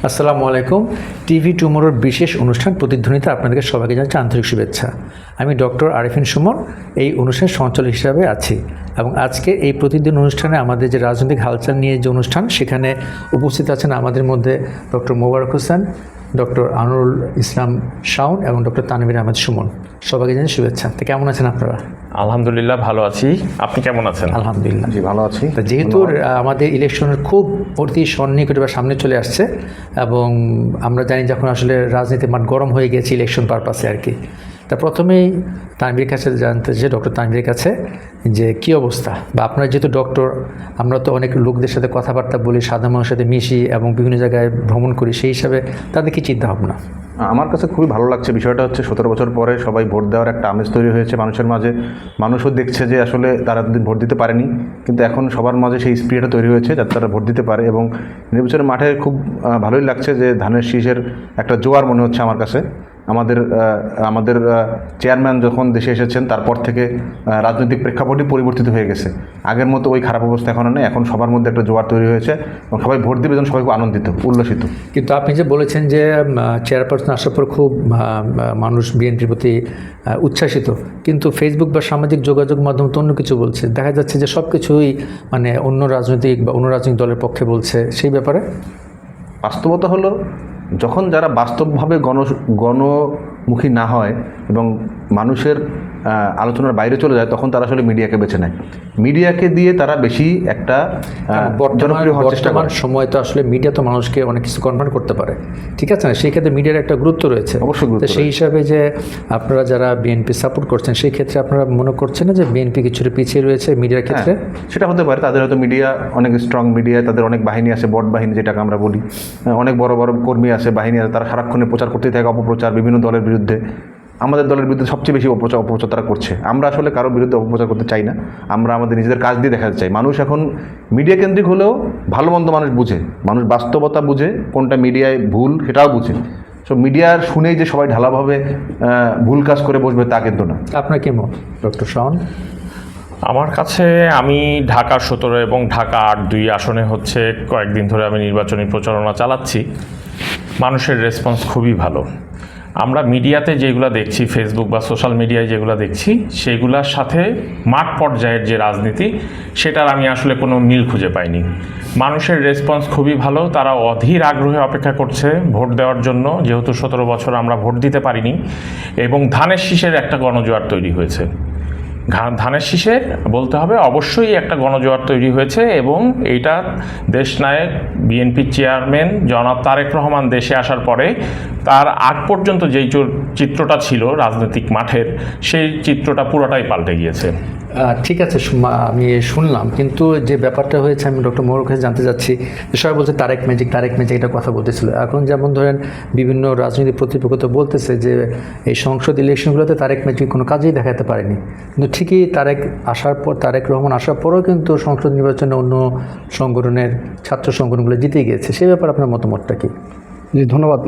আসসালামু আলাইকুম। টিভি টুমোরোর বিশেষ অনুষ্ঠান প্রতিধ্বনিতে আপনাদেরকে সবাইকে জানাচ্ছি আন্তরিক শুভেচ্ছা। আমি ডক্টর আরিফিন সুমন এই অনুষ্ঠানের সঞ্চালক হিসাবে আছি এবং আজকে এই প্রতিদিন অনুষ্ঠানে আমাদের যে রাজনৈতিক হালচাল নিয়ে যে অনুষ্ঠান সেখানে উপস্থিত আছেন আমাদের মধ্যে ডক্টর মোবারক হোসেন, ডক্টর আনোয়ারুল ইসলাম শাওন এবং ডক্টর তানভীর আহমেদ সুমন। সবাইকে জানাই শুভেচ্ছা। তো কেমন আছেন আপনারা? আলহামদুলিল্লাহ ভালো আছি। আপনি কেমন আছেন? আলহামদুলিল্লাহ জি ভালো আছি। তো যেহেতু আমাদের ইলেকশনের খুব অতি সন্নিকটে বা সামনে চলে আসছে এবং আমরা জানি যখন আসলে রাজনীতির মাঠ গরম হয়ে গেছে ইলেকশন পারপাসে আর কি, তা প্রথমেই তানভীর কাছে জানতে চাই, ডক্টর তানভীর কাছে যে কী অবস্থা, বা আপনারা যেহেতু ডক্টর, আমরা তো অনেক লোকদের সাথে কথাবার্তা বলি, সাধারণ মানুষের সাথে মিশি এবং বিভিন্ন জায়গায় ভ্রমণ করি, সেই হিসাবে তাদের কী চিন্তা ভাবনা? আমার কাছে খুবই ভালো লাগছে। বিষয়টা হচ্ছে 17 বছর পরে সবাই ভোট দেওয়ার একটা আমেজ তৈরি হয়েছে মানুষের মাঝে। মানুষও দেখছে যে আসলে তারা ভোট দিতে পারেনি, কিন্তু এখন সবার মাঝে সেই স্পিরিটটা তৈরি হয়েছে যাতে তারা ভোট দিতে পারে। এবং নির্বাচনের মাঠে খুব ভালোই লাগছে যে ধানের শীষের একটা জোয়ার মনে হচ্ছে আমার কাছে। আমাদের চেয়ারম্যান যখন দেশে এসেছেন তারপর থেকে রাজনৈতিক প্রেক্ষাপটই পরিবর্তিত হয়ে গেছে। আগের মতো ওই খারাপ অবস্থা এখন নেই, এখন সবার মধ্যে একটা জোয়ার তৈরি হয়েছে এবং সবাই ভোট দেবে যেন সবাই খুব আনন্দিত, উল্লসিত। কিন্তু আপনি যে বলেছেন যে চেয়ারপারসন আসার পর খুব মানুষ বিএনপির প্রতি উচ্ছ্বাসিত, কিন্তু ফেসবুক বা সামাজিক যোগাযোগ মাধ্যম তো অন্য কিছু বলছে, দেখা যাচ্ছে যে সব কিছুই মানে অন্য রাজনৈতিক দলের পক্ষে বলছে, সেই ব্যাপারে বাস্তবতা হলো যখন যারা বাস্তবভাবে গণমুখী না হয় এবং মানুষের আলোচনার বাইরে চলে যায় তখন তারা আসলে মিডিয়াকে বেছে নেয়। মিডিয়াকে দিয়ে তারা বেশি একটা জনপ্রিয় হওয়ার চেষ্টা করে। সময় তো আসলে মিডিয়া তো মানুষকে অনেক কিছু কনফার্ম করতে পারে, ঠিক আছে না? সেই ক্ষেত্রে মিডিয়ার একটা গুরুত্ব রয়েছে, অবশ্যই গুরুত্ব। সেই হিসাবে যে আপনারা যারা বিএনপি সাপোর্ট করছেন সেই ক্ষেত্রে আপনারা মনে করছেন না যে বিএনপি কিছুটা পিছিয়ে রয়েছে মিডিয়ার ক্ষেত্রে? সেটা হতে পারে। তাদের হয়তো মিডিয়া অনেক স্ট্রং, মিডিয়া তাদের অনেক বাহিনী আছে, বট বাহিনী যেটাকে আমরা বলি, অনেক বড় বড় কর্মী আছে, বাহিনী আছে, তারা সারাক্ষণে প্রচার করতেই থাকে, অপপ্রচার বিভিন্ন দলের বিরুদ্ধে। আমাদের দলের বিরুদ্ধে সবচেয়ে বেশি অপপ্রচার তারা করছে। আমরা আসলে কারোর বিরুদ্ধে অপপ্রচার করতে চাই না, আমরা আমাদের নিজেদের কাজ দিয়ে দেখাতে চাই। মানুষ এখন মিডিয়া কেন্দ্রিক হলেও ভালো মন্দ মানুষ বুঝে, মানুষ বাস্তবতা বুঝে, কোনটা মিডিয়ায় ভুল সেটাও বুঝে। সো মিডিয়ার শুনেই যে সবাই ঢালাভাবে ভুল কাজ করে বসবে তা কিন্তু না। আপনার কি মত ডক্টর শাওন? আমার কাছে, আমি ঢাকা 17 এবং ঢাকা 8-2 আসনে হচ্ছে কয়েকদিন ধরে আমি নির্বাচনী প্রচারণা চালাচ্ছি। মানুষের রেসপন্স খুবই ভালো। আমরা মিডিয়াতে যেগুলো দেখছি, ফেসবুক বা সোশ্যাল মিডিয়ায় যেগুলো দেখছি, সেগুলোর সাথে মাঠ পর্যায়ের যে রাজনীতি সেটার আমি আসলে কোনো মিল খুঁজে পাইনি। মানুষের রেসপন্স খুবই ভালো, তারা অধীর আগ্রহে অপেক্ষা করছে ভোট দেওয়ার জন্য, যেহেতু 17 বছর আমরা ভোট দিতে পারিনি। এবং ধানের শীষের একটা গণজোয়ার তৈরি হয়েছে। ধানের শীষের বলতে হবে অবশ্যই একটা গণজোয়ার তৈরি হয়েছে এবং এইটা দেশনায়ক বিএনপির চেয়ারম্যান জনাব তারেক রহমান দেশে আসার পরে তার আগ পর্যন্ত যেই চিত্রটা ছিল রাজনৈতিক মাঠের, সেই চিত্রটা পুরোটাই পাল্টে গিয়েছে। ঠিক আছে, আমি শুনলাম, কিন্তু যে ব্যাপারটা হয়েছে আমি ডক্টর মোহর কাছে জানতে চাচ্ছি যে সবাই বলছে তারেক ম্যাজিক এটা কথা বলতেছিল। এখন যেমন ধরেন বিভিন্ন রাজনৈতিক প্রতিপক্ষ তো বলতেছে যে এই সংসদ ইলেকশনগুলোতে তারেক ম্যাজিক কোনো কাজেই দেখাতে পারেনি, কিন্তু ঠিকই তারেক রহমান আসার পরেও কিন্তু সংসদ নির্বাচনে অন্য সংগঠনের ছাত্র সংগঠনগুলো জিতে গিয়েছে। সেই ব্যাপারে আপনার মতামতটা কি? জি, ধন্যবাদ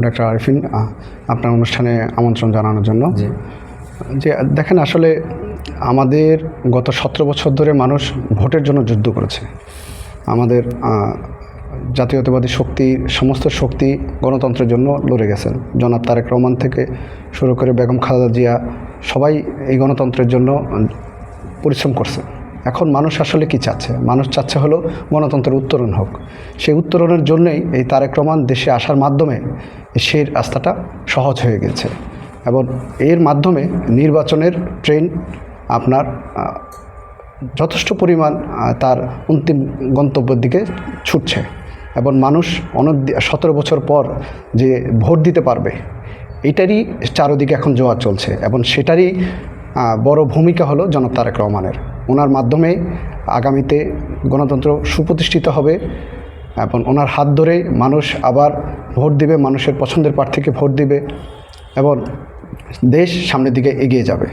ডক্টর আরিফিন আপনার অনুষ্ঠানে আমন্ত্রণ জানানোর জন্য। যে দেখেন, আসলে আমাদের গত 17 বছর ধরে মানুষ ভোটের জন্য যুদ্ধ করেছে। আমাদের জাতীয়তাবাদী সমস্ত শক্তি গণতন্ত্রের জন্য লড়ে গেছেন। জনাব তারেক রহমান থেকে শুরু করে বেগম খালেদা জিয়া সবাই এই গণতন্ত্রের জন্য পরিশ্রম করছে। এখন মানুষ আসলে কি চাচ্ছে? মানুষ চাচ্ছে হলো গণতন্ত্রের উত্তরণ হোক। সেই উত্তরণের জন্যই এই তারেক রহমান দেশে আসার মাধ্যমে সেই রাস্তাটা সহজ হয়ে গেছে এবং এর মাধ্যমে নির্বাচনের ট্রেন আপনার যথেষ্ট পরিমাণ তার অন্তিম গন্তব্যের দিকে ছুটছে এবং মানুষ 17 বছর পর যে ভোট দিতে পারবে এটারই চারদিকে এখন জোয়ার চলছে এবং সেটারই বড় ভূমিকা হলো জনাব তারেক রহমানের। ওনার মাধ্যমে আগামীতে গণতন্ত্র সুপ্রতিষ্ঠিত হবে এবং ওনার হাত ধরে মানুষ আবার ভোট দিবে, মানুষের পছন্দের প্রার্থীকে ভোট দিবে এবং দেশ সামনের দিকে এগিয়ে যাবে।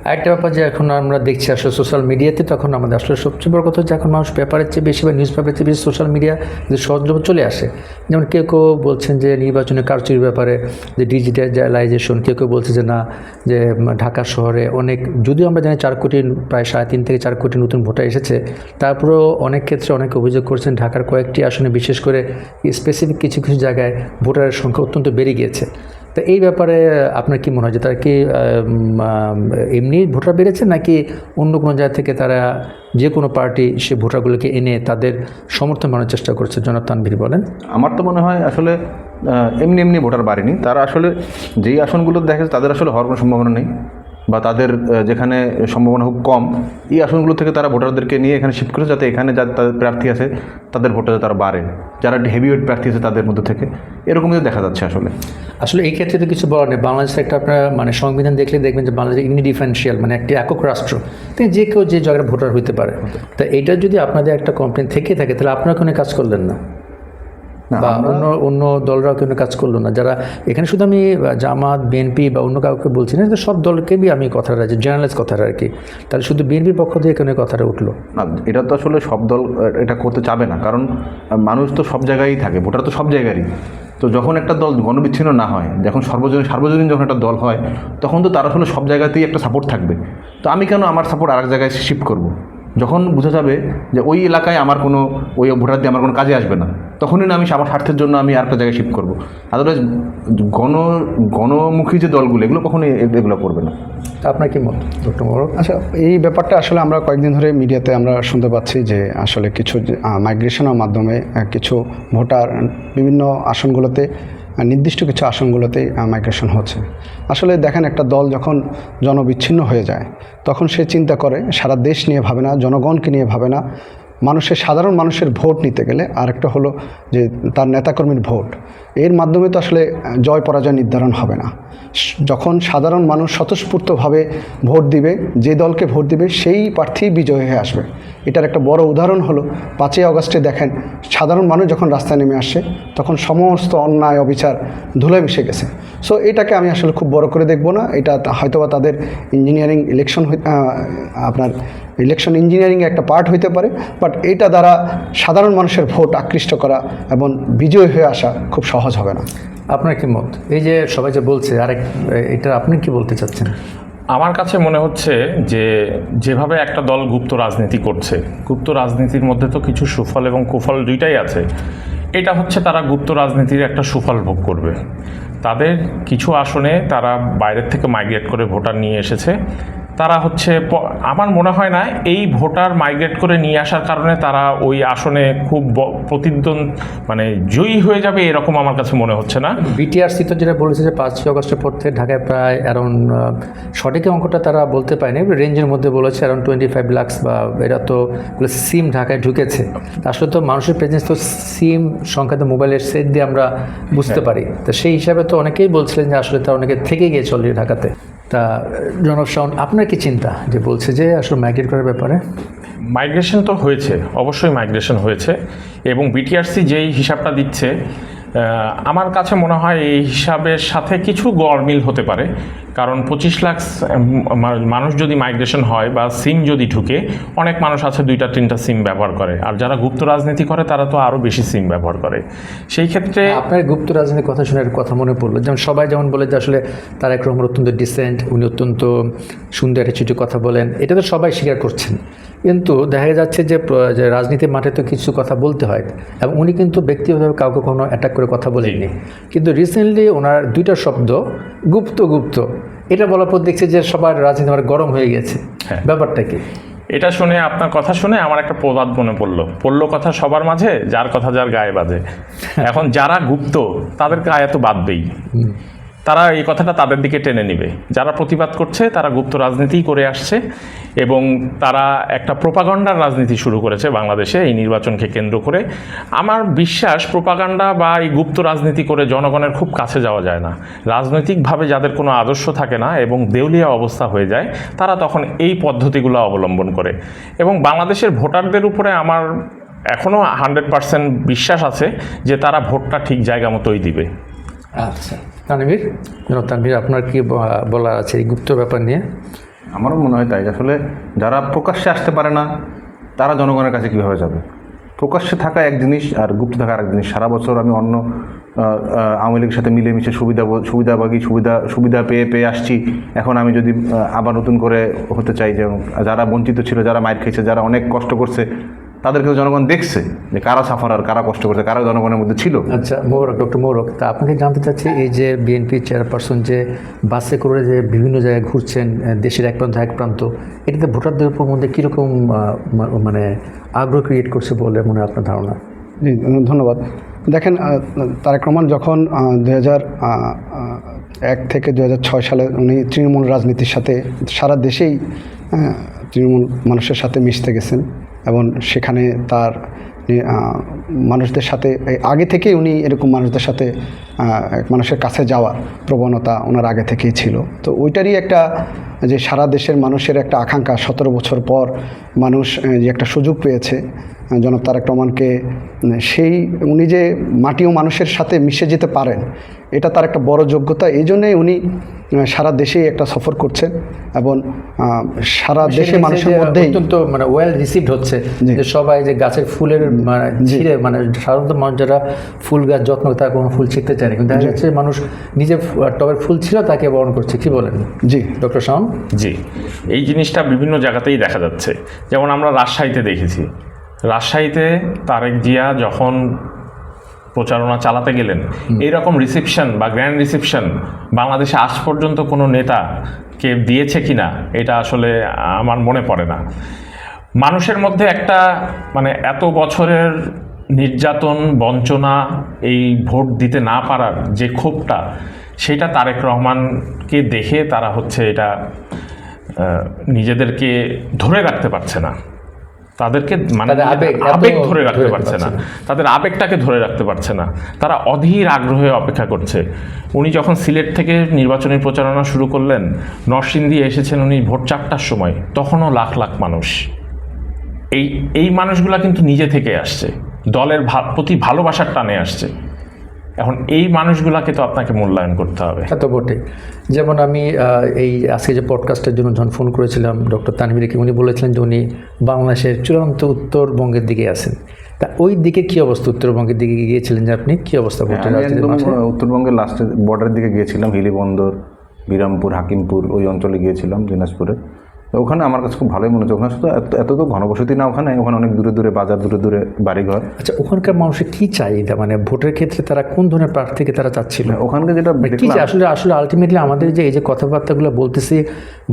আরেকটা ব্যাপার যে এখন আমরা দেখছি আসলে সোশ্যাল মিডিয়াতে, তখন আমাদের আসলে সবচেয়ে বড় কথা হচ্ছে এখন মানুষ পেপারের চেয়ে বেশি বা নিউজ পেপারের চেয়ে বেশি সোশ্যাল মিডিয়া যে সহজভাবে চলে আসে। যেমন কেউ কেউ বলছেন যে নির্বাচনের কারচুপির ব্যাপারে যে ডিজিটালাইজেশন, কেউ কেউ বলছে যে না, যে ঢাকা শহরে অনেক, যদিও আমরা জানি 4 কোটি, প্রায় 3.5 থেকে 4 কোটি নতুন ভোটার এসেছে, তারপরেও অনেক ক্ষেত্রে অনেকে অভিযোগ করছেন ঢাকার কয়েকটি আসনে বিশেষ করে স্পেসিফিক কিছু কিছু জায়গায় ভোটারের সংখ্যা অত্যন্ত বেড়ে গিয়েছে। তো এই ব্যাপারে আপনার কি মনে হয় যে তারা কি এমনি ভোটার বেড়েছে, নাকি অন্য কোনো জায়গা থেকে তারা যে কোনো পার্টি সে ভোটারগুলোকে এনে তাদের সমর্থন বানানোর চেষ্টা করছে? জনাব তানভীর বলেন। আমার তো মনে হয় আসলে এমনি এমনি ভোটার বাড়েনি, তারা আসলে যেই আসনগুলো দেখা যাচ্ছে তাদের আসলে হওয়ার কোনো সম্ভাবনা নেই, বা তাদের যেখানে সম্ভাবনা খুব কম, এই আসনগুলো থেকে তারা ভোটারদেরকে নিয়ে এখানে শিফট করেছে, যাতে এখানে যাদের তাদের প্রার্থী আছে তাদের ভোটে তারা বাড়ে, যারা হেভিওয়েট প্রার্থী আছে তাদের মধ্যে থেকে, এরকমই দেখা যাচ্ছে আসলে এই ক্ষেত্রে তো কিছু বলার নেই। বাংলাদেশের একটা আপনার মানে সংবিধান দেখলে দেখবেন যে বাংলাদেশ ইনডিফারেন্সিয়াল, মানে একটি একক রাষ্ট্র, তো যে কেউ যে জায়গায় ভোটার হতে পারে। তা এইটা যদি আপনাদের একটা কমপ্লেন থেকে থাকে, তাহলে আপনারা কোনো কাজ করলেন না, বা অন্য দলরাও কোনো কাজ করলো না? যারা এখানে, শুধু আমি জামাত, বিএনপি বা অন্য কাউকে বলছি না, সব দলকেই আমি কথাটা, যে জেনারেলাইজ কথাটা আর কি, তাহলে শুধু বিএনপির পক্ষ থেকে কোনো কথাটা উঠলো না। এটা তো আসলে সব দল এটা করতে চাবে না, কারণ মানুষ তো সব জায়গায়ই থাকে, ভোটার তো সব জায়গারই। তো যখন একটা দল গণবিচ্ছিন্ন না হয়, যখন সার্বজনীন যখন একটা দল হয়, তখন তো তার আসলে সব জায়গাতেই একটা সাপোর্ট থাকবে। তো আমি কেন আমার সাপোর্ট আরেক জায়গায় শিফট করব? যখন বোঝা যাবে যে ওই এলাকায় আমার কোনো, ওই ভোটার দিয়ে আমার কোনো কাজে আসবে না, তখনই না আমি আমার স্বার্থের জন্য আমি আরেকটা জায়গায় শিফট করবো। আদারওয়াইজ গণমুখী যে দলগুলো, এগুলো কখনোই এগুলো করবে না। আপনার কি মত ডক্টর মোবারক? আচ্ছা, এই ব্যাপারটা আসলে আমরা কয়েকদিন ধরে মিডিয়াতে আমরা শুনতে পাচ্ছি যে আসলে কিছু মাইগ্রেশনের মাধ্যমে কিছু ভোটার বিভিন্ন আসনগুলোতে, নির্দিষ্ট কিছু আসনগুলোতে মাইগ্রেশন হচ্ছে। আসলে দেখেন, একটা দল যখন জনবিচ্ছিন্ন হয়ে যায়, তখন সে চিন্তা করে সারা দেশ নিয়ে ভাবে না, জনগণকে নিয়ে ভাবে না, সাধারণ মানুষের ভোট নিতে গেলে আরেকটা হলো যে তার নেতাকর্মীর ভোট, এর মাধ্যমে তো আসলে জয় পরাজয় নির্ধারণ হবে না। যখন সাধারণ মানুষ স্বতঃস্ফূর্তভাবে ভোট দিবে, যে দলকে ভোট দিবে সেই প্রার্থী বিজয়ী হয়ে আসবে। এটার একটা বড় উদাহরণ হলো 5ই আগস্টে দেখেন, সাধারণ মানুষ যখন রাস্তায় নেমে আসছে, তখন সমস্ত অন্যায় অবিচার ধুলোয় মিশে গেছে। সো এটাকে আমি আসলে খুব বড় করে দেখব না। এটা হয়তোবা তাদের ইলেকশন ইঞ্জিনিয়ারিং একটা পার্ট হইতে পারে, বাট এটা দ্বারা সাধারণ মানুষের ভোট আকৃষ্ট করা এবং বিজয়ী হয়ে আসা খুব সহজ হবে না। আপনার কি মত? এই যে সবাই যে বলছে, এটা আপনি কি বলতে চাচ্ছেন? আমার কাছে মনে হচ্ছে যে যেভাবে একটা দল গুপ্ত রাজনীতি করছে, গুপ্ত রাজনীতির মধ্যে তো কিছু সুফল এবং কুফল দুইটাই আছে। এটা হচ্ছে তারা গুপ্ত রাজনীতির একটা সুফল ভোগ করবে। তাদের কিছু আসনে তারা বাইরের থেকে মাইগ্রেট করে ভোটার নিয়ে এসেছে। তারা হচ্ছে, আমার মনে হয় না এই ভোটার মাইগ্রেট করে নিয়ে আসার কারণে তারা ওই আসনে খুব মানে জয়ী হয়ে যাবে, এরকম আমার কাছে মনে হচ্ছে না। বিটিআরসি তো যেটা বলেছে যে 5ই আগস্টের পর থেকে ঢাকায় প্রায় অ্যারাউন্ড, সঠিক অঙ্কটা তারা বলতে পারেনি, রেঞ্জের মধ্যে বলেছে অ্যারাউন্ড 25 লাখ, বা এরা তো সিম ঢাকায় ঢুকেছে। আসলে তো মানুষের প্রেজেন্স তো সিম সংখ্যাতে মোবাইলের সেট দিয়ে আমরা বুঝতে পারি। তো সেই হিসাবে তো অনেকেই বলছিলেন যে আসলে তারা অনেকে থেকে গিয়েছে অলরেডি ঢাকাতে। তা জনাব শাওন, আপনার কি চিন্তা যে বলছে যে আসলে মাইগ্রেট করার ব্যাপারে? মাইগ্রেশন তো হয়েছে, অবশ্যই মাইগ্রেশন হয়েছে, এবং বিটিআরসি যেই হিসাবটা দিচ্ছে, আমার কাছে মনে হয় এই হিসাবের সাথে কিছু গড়মিল হতে পারে। কারণ 25 লাখ মানুষ যদি মাইগ্রেশন হয় বা সিম যদি ঢুকে, অনেক মানুষ আছে 2-3টা সিম ব্যবহার করে, আর যারা গুপ্ত রাজনীতি করে তারা তো আরও বেশি সিম ব্যবহার করে। সেই ক্ষেত্রে আপনার গুপ্ত রাজনীতির কথা শুনে কথা মনে পড়লো, যেমন সবাই যেমন বলে যে আসলে তারেক রহমান অত্যন্ত ডিসেন্ট, উনি অত্যন্ত সুন্দর অ্যাটিটিউডে কথা বলেন, এটা তো সবাই স্বীকার করছেন। কিন্তু দেখা যাচ্ছে যে রাজনীতির মাঠে তো কিছু কথা বলতে হয়, এবং উনি কিন্তু ব্যক্তিগতভাবে কাউকে কোনো অ্যাটাক করে কথা বলেননি। কিন্তু রিসেন্টলি ওনার 2টা শব্দ গুপ্ত, এটা বলার পর দেখছে যে সবার রাজনীতি আমার গরম হয়ে গেছে। ব্যাপারটা কি? এটা শুনে, আপনার কথা শুনে আমার একটা প্রবাদ মনে পড়লো কথা সবার মাঝে, যার কথা যার গায়ে বাজে। এখন যারা গুপ্ত তাদের গায়ে তো বাঁধবেই, তারা এই কথাটা তাদের দিকে টেনে নেবে। যারা প্রতিবাদ করছে তারা গুপ্ত রাজনীতিই করে আসছে, এবং তারা একটা প্রোপাগান্ডার রাজনীতি শুরু করেছে বাংলাদেশে এই নির্বাচনকে কেন্দ্র করে। আমার বিশ্বাস, প্রোপাগান্ডা বা এই গুপ্ত রাজনীতি করে জনগণের খুব কাছে যাওয়া যায় না। রাজনৈতিকভাবে যাদের কোনো আদর্শ থাকে না এবং দেউলিয়া অবস্থা হয়ে যায়, তারা তখন এই পদ্ধতিগুলো অবলম্বন করে। এবং বাংলাদেশের ভোটারদের উপরে আমার এখনও 100% বিশ্বাস আছে যে তারা ভোটটা ঠিক জায়গা মতোই দিবে। আচ্ছা, তানভীর, আপনার কি বলার আছে এই গুপ্ত ব্যাপার নিয়ে? আমারও মনে হয় তাই, আসলে যারা প্রকাশ্যে আসতে পারে না তারা জনগণের কাছে কীভাবে যাবে? প্রকাশ্যে থাকা এক জিনিস আর গুপ্ত থাকা আরেক জিনিস। সারা বছর আমি অন্য আওয়ামী লীগের সাথে মিলেমিশে সুবিধা পেয়ে আসছি, এখন আমি যদি আবার নতুন করে হতে চাই, যে যারা বঞ্চিত ছিল, যারা মাইর খেয়েছে, যারা অনেক কষ্ট করছে, তাদেরকে তো জনগণ দেখছে যে কারা সাফারার, কারা কষ্ট করছে, কারা জনগণের মধ্যে ছিল। আচ্ছা ডক্টর মোরক, তা আপনাকে জানতে চাচ্ছি, এই যে বিএনপি চেয়ারপারসন যে বাসে করে যে বিভিন্ন জায়গায় ঘুরছেন, দেশের এক প্রান্ত এক প্রান্ত, এটাতে ভোটারদের উপর মধ্যে কীরকম মানে আগ্রহ ক্রিয়েট করছে বলে মনে হয় আপনার ধারণা? জি, ধন্যবাদ। দেখেন, তারেক রহমান যখন 2001 থেকে 2006 সালে উনি তৃণমূল রাজনীতির সাথে সারা দেশেই তৃণমূল মানুষের সাথে মিশতে গেছেন, এবং সেখানে তার মানুষদের সাথে আগে থেকেই উনি এরকম মানুষদের সাথে মানুষের কাছে যাওয়ার প্রবণতা ওনার আগে থেকেই ছিল। তো ওইটারই একটা, যে সারা দেশের মানুষের একটা আকাঙ্ক্ষা, 17 বছর পর মানুষ যে একটা সুযোগ পেয়েছে জনাব তারেক রহমানকে, সেই উনি যে মাটি ও মানুষের সাথে মিশে যেতে পারেন, এটা তার একটা বড় যোগ্যতা। এই জন্যই উনি সারা দেশেই একটা সফর করছেন, এবং সারা দেশে মানুষের মধ্যেই অত্যন্ত মানে ওয়েল রিসিভড হচ্ছে, যে সবাই যে গাছের ফুলের ছিঁড়ে, মানে সাধারণত মানুষ যারা ফুল গাছ যত্ন তারা কোনো ফুল ছিঁড়তে চায় না, কিন্তু দেখা যাচ্ছে মানুষ নিজে টবের ফুল ছিল তাকে বরণ করছে। কি বলেন? জি ডক্টর শাওন। জি, এই জিনিসটা বিভিন্ন জায়গাতেই দেখা যাচ্ছে। যেমন আমরা রাজশাহীতে দেখেছি, রাজশাহীতে তারেক জিয়া যখন প্রচারণা চালাতে গেলেন, এইরকম রিসেপশন বা গ্র্যান্ড রিসেপশন বাংলাদেশে আজ পর্যন্ত কোনো নেতাকে দিয়েছে কিনা এটা আসলে আমার মনে পড়ে না। মানুষের মধ্যে একটা মানে এত বছরের নির্যাতন, বঞ্চনা, এই ভোট দিতে না পারার যে ক্ষোভটা, সেটা তারেক রহমানকে দেখে তারা হচ্ছে এটা নিজেদেরকে ধরে রাখতে পারছে না, তাদেরকে মানে আবেগ ধরে রাখতে পারছে না, তাদের আবেগটাকে ধরে রাখতে পারছে না। তারা অধীর আগ্রহে অপেক্ষা করছে। উনি যখন সিলেট থেকে নির্বাচনী প্রচারণা শুরু করলেন, নরসিংদী এসেছেন উনি ভোর 4টার সময়, তখনও লাখ লাখ মানুষ। এই মানুষগুলা কিন্তু নিজে থেকে আসছে, দলের প্রতি ভালোবাসার টানে আসছে। এখন এই মানুষগুলাকে তো আপনাকে মূল্যায়ন করতে হবে। তা তো বটে। যেমন আমি এই আজকে যে পডকাস্টের জন্য যখন ফোন করেছিলাম ডক্টর তানভীরকে, উনি বলেছিলেন যে উনি বাংলাদেশের চূড়ান্ত উত্তরবঙ্গের দিকে আছেন। তা ওই দিকে কী অবস্থা? উত্তরবঙ্গের দিকে গিয়েছিলেন যে আপনি, কী অবস্থা বলছেন? উত্তরবঙ্গের লাস্টের বর্ডারের দিকে গিয়েছিলাম, হিলি বন্দর, বিরামপুর, হাকিমপুর, ওই অঞ্চলে গিয়েছিলাম, দিনাজপুরে। ওখানে আমার কাছে খুব ভালোই মনে হচ্ছে। ওখানে শুধু এত তো ঘনবসতি না, ওখানে অনেক দূরে দূরে বাজার, দূরে দূরে বাড়িঘর। আচ্ছা, ওখানকার মানুষের কী চাহিদা, মানে ভোটের ক্ষেত্রে তারা কোন ধরনের প্রার্থীকে তারা চাচ্ছিল? ওখানকে যেটা কী আসলে আলটিমেটলি আমাদের যে এই যে কথাবার্তাগুলো বলতেছি,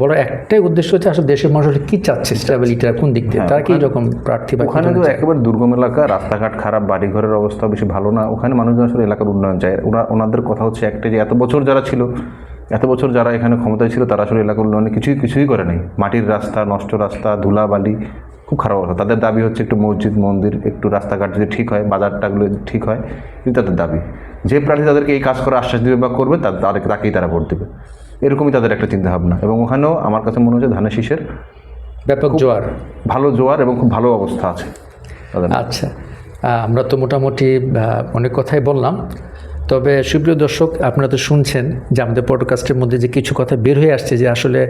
বড় একটাই উদ্দেশ্য হচ্ছে আসলে দেশের মানুষ কী চাচ্ছে, স্টেবিলিটির কোন দিক থেকে, তারা কি রকম প্রার্থী? ওখানে তো একেবারে দুর্গম এলাকা, রাস্তাঘাট খারাপ, বাড়িঘরের অবস্থা বেশি ভালো না। ওখানে মানুষজন আসলে এলাকার উন্নয়ন চায়। ওনাদের কথা হচ্ছে একটা, যে এত বছর যারা এখানে ক্ষমতায় ছিল, তারা আসলে এলাকার উন্নয়নে কিছুই করে নাই। মাটির রাস্তা, নষ্ট রাস্তা, ধুলাবালি, খুব খারাপ অবস্থা। তাদের দাবি হচ্ছে একটু মসজিদ, মন্দির, একটু রাস্তাঘাট যদি ঠিক হয়, বাজারটাগুলো ঠিক হয়, কিন্তু তাদের দাবি। যে প্রার্থী তাদেরকে এই কাজ করে আশ্বাস দেবে বা করবে, তাকেই তারা ভোট দেবে, এরকমই তাদের একটা চিন্তাভাবনা। এবং ওখানেও আমার কাছে মনে হচ্ছে ধানের শীষের ব্যাপক জোয়ার, ভালো জোয়ার এবং খুব ভালো অবস্থা আছে তাদের। আচ্ছা, আমরা তো মোটামুটি অনেক কথাই বললাম। তবে সুপ্রিয় দর্শক, আপনারা তো শুনছেন যে আমাদের পডকাস্টের মধ্যে যে কিছু কথা বের হয়ে আসছে, যে আসলে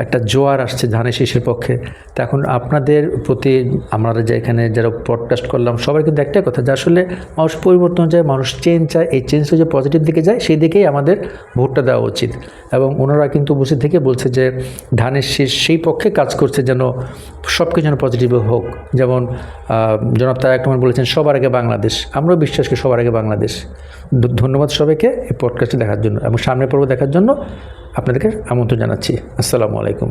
একটা জোয়ার আসছে ধানের শীষের পক্ষে। তা এখন আপনাদের প্রতি আমরা যে এখানে যারা পডকাস্ট করলাম, সবাই কিন্তু একটাই কথা, যে আসলে মানুষ পরিবর্তন চায়, মানুষ চেঞ্জ চায়। এই চেঞ্জটা যে পজিটিভ দিকে যায়, সেই দিকেই আমাদের ভোটটা দেওয়া উচিত। এবং ওনারা কিন্তু বসে থেকে বলছে যে ধানের শীষ সেই পক্ষে কাজ করছে যেন সব কিছু যেন পজিটিভ হোক। যেমন জনাব তারেক রহমান বলেছেন সবার আগে বাংলাদেশ, আমরাও বিশ্বাস করি সবার আগে বাংলাদেশ। ধন্যবাদ সবাইকে এই পডকাস্টে দেখার জন্য এবং সামনের পর্ব দেখার জন্য আপনাদেরকে আমন্ত্রণ জানাচ্ছি। আসসালামু আলাইকুম।